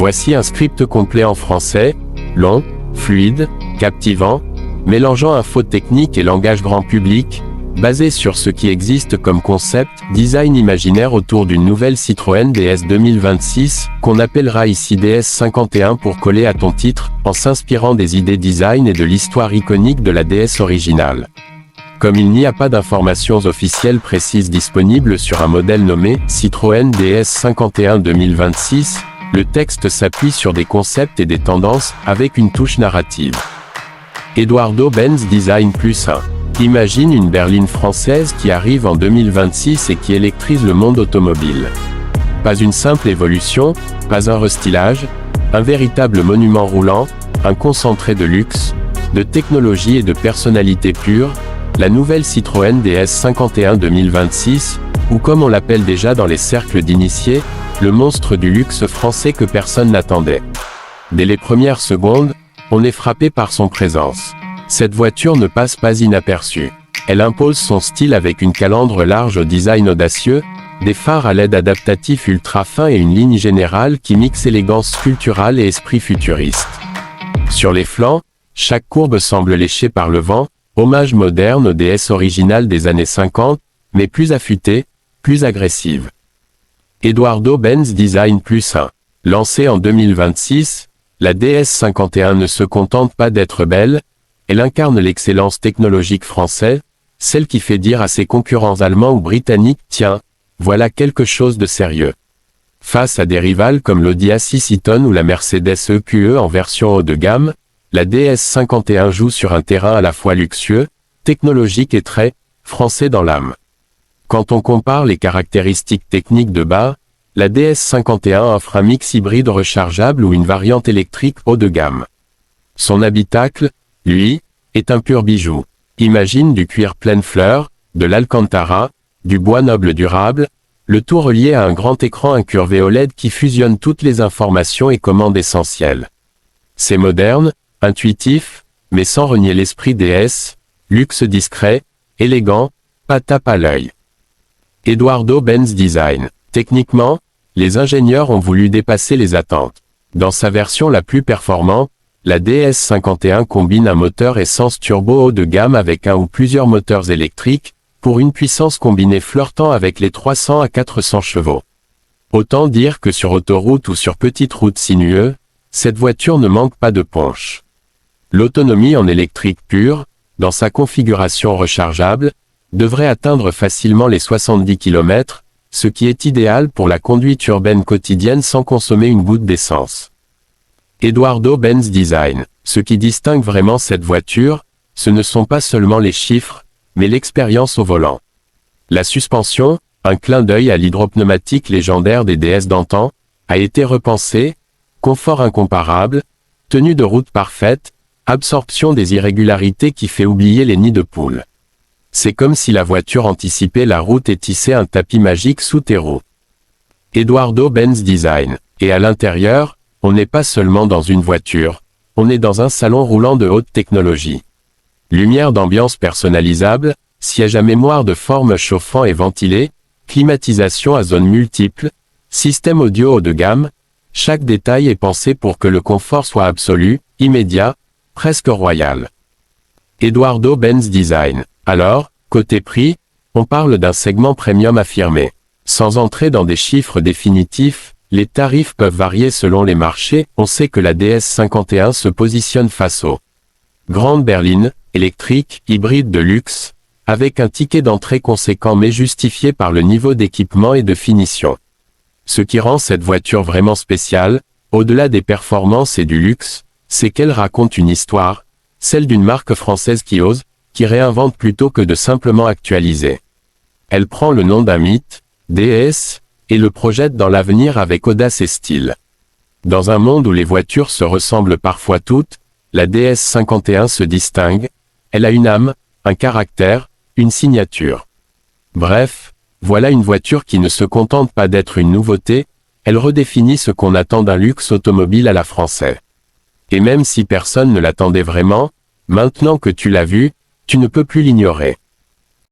Voici un script complet en français, long, fluide, captivant, mélangeant info technique et langage grand public, basé sur ce qui existe comme concept, design imaginaire autour d'une nouvelle Citroën DS 2026, qu'on appellera ici DS 51 pour coller à ton titre, en s'inspirant des idées design et de l'histoire iconique de la DS originale. Comme il n'y a pas d'informations officielles précises disponibles sur un modèle nommé Citroën DS 51 2026, le texte s'appuie sur des concepts et des tendances, avec une touche narrative. Eduardo-Benz Design Plus 1. Imagine une berline française qui arrive en 2026 et qui électrise le monde automobile. Pas une simple évolution, pas un restylage, un véritable monument roulant, un concentré de luxe, de technologie et de personnalité pure, la nouvelle Citroën DS 51 2026, ou comme on l'appelle déjà dans les cercles d'initiés, le monstre du luxe français que personne n'attendait. Dès les premières secondes, on est frappé par son présence. Cette voiture ne passe pas inaperçue. Elle impose son style avec une calandre large au design audacieux, des phares à LED adaptatifs ultra fins et une ligne générale qui mixe élégance sculpturale et esprit futuriste. Sur les flancs, chaque courbe semble léchée par le vent, hommage moderne aux DS originales des années 50, mais plus affûtée, plus agressive. Eduardo-Benz Design Plus 1. Lancée en 2026, la DS 51 ne se contente pas d'être belle, elle incarne l'excellence technologique française, celle qui fait dire à ses concurrents allemands ou britanniques « Tiens, voilà quelque chose de sérieux ». Face à des rivales comme l'Audi A6 e-tron ou la Mercedes EQE en version haut de gamme, la DS 51 joue sur un terrain à la fois luxueux, technologique et très français dans l'âme. Quand on compare les caractéristiques techniques de bas, la DS 51 offre un mix hybride rechargeable ou une variante électrique haut de gamme. Son habitacle, lui, est un pur bijou. Imagine du cuir pleine fleur, de l'alcantara, du bois noble durable, le tout relié à un grand écran incurvé OLED qui fusionne toutes les informations et commandes essentielles. C'est moderne, intuitif, mais sans renier l'esprit DS, luxe discret, élégant, pas tape à l'œil. Eduardo-Benz Design. Techniquement, les ingénieurs ont voulu dépasser les attentes. Dans sa version la plus performante, la DS 51 combine un moteur essence turbo haut de gamme avec un ou plusieurs moteurs électriques, pour une puissance combinée flirtant avec les 300 à 400 chevaux. Autant dire que sur autoroute ou sur petite route sinueuse, cette voiture ne manque pas de punch. L'autonomie en électrique pure, dans sa configuration rechargeable, devrait atteindre facilement les 70 km, ce qui est idéal pour la conduite urbaine quotidienne sans consommer une goutte d'essence. Eduardo-Benz Design. Ce qui distingue vraiment cette voiture, ce ne sont pas seulement les chiffres, mais l'expérience au volant. La suspension, un clin d'œil à l'hydropneumatique légendaire des DS d'antan, a été repensée, confort incomparable, tenue de route parfaite, absorption des irrégularités qui fait oublier les nids de poules. C'est comme si la voiture anticipait la route et tissait un tapis magique sous tes roues. Eduardo-Benz Design. Et à l'intérieur, on n'est pas seulement dans une voiture, on est dans un salon roulant de haute technologie. Lumière d'ambiance personnalisable, siège à mémoire de forme chauffant et ventilé, climatisation à zones multiples, système audio haut de gamme, chaque détail est pensé pour que le confort soit absolu, immédiat, presque royal. Eduardo-Benz Design. Alors, côté prix, on parle d'un segment premium affirmé. Sans entrer dans des chiffres définitifs, les tarifs peuvent varier selon les marchés. On sait que la DS 51 se positionne face aux grande berline, électrique, hybride de luxe, avec un ticket d'entrée conséquent mais justifié par le niveau d'équipement et de finition. Ce qui rend cette voiture vraiment spéciale, au-delà des performances et du luxe, c'est qu'elle raconte une histoire, celle d'une marque française qui ose, qui réinvente plutôt que de simplement actualiser. Elle prend le nom d'un mythe, DS, et le projette dans l'avenir avec audace et style. Dans un monde où les voitures se ressemblent parfois toutes, la DS 51 se distingue, elle a une âme, un caractère, une signature. Bref, voilà une voiture qui ne se contente pas d'être une nouveauté, elle redéfinit ce qu'on attend d'un luxe automobile à la française. Et même si personne ne l'attendait vraiment, maintenant que tu l'as vu, tu ne peux plus l'ignorer.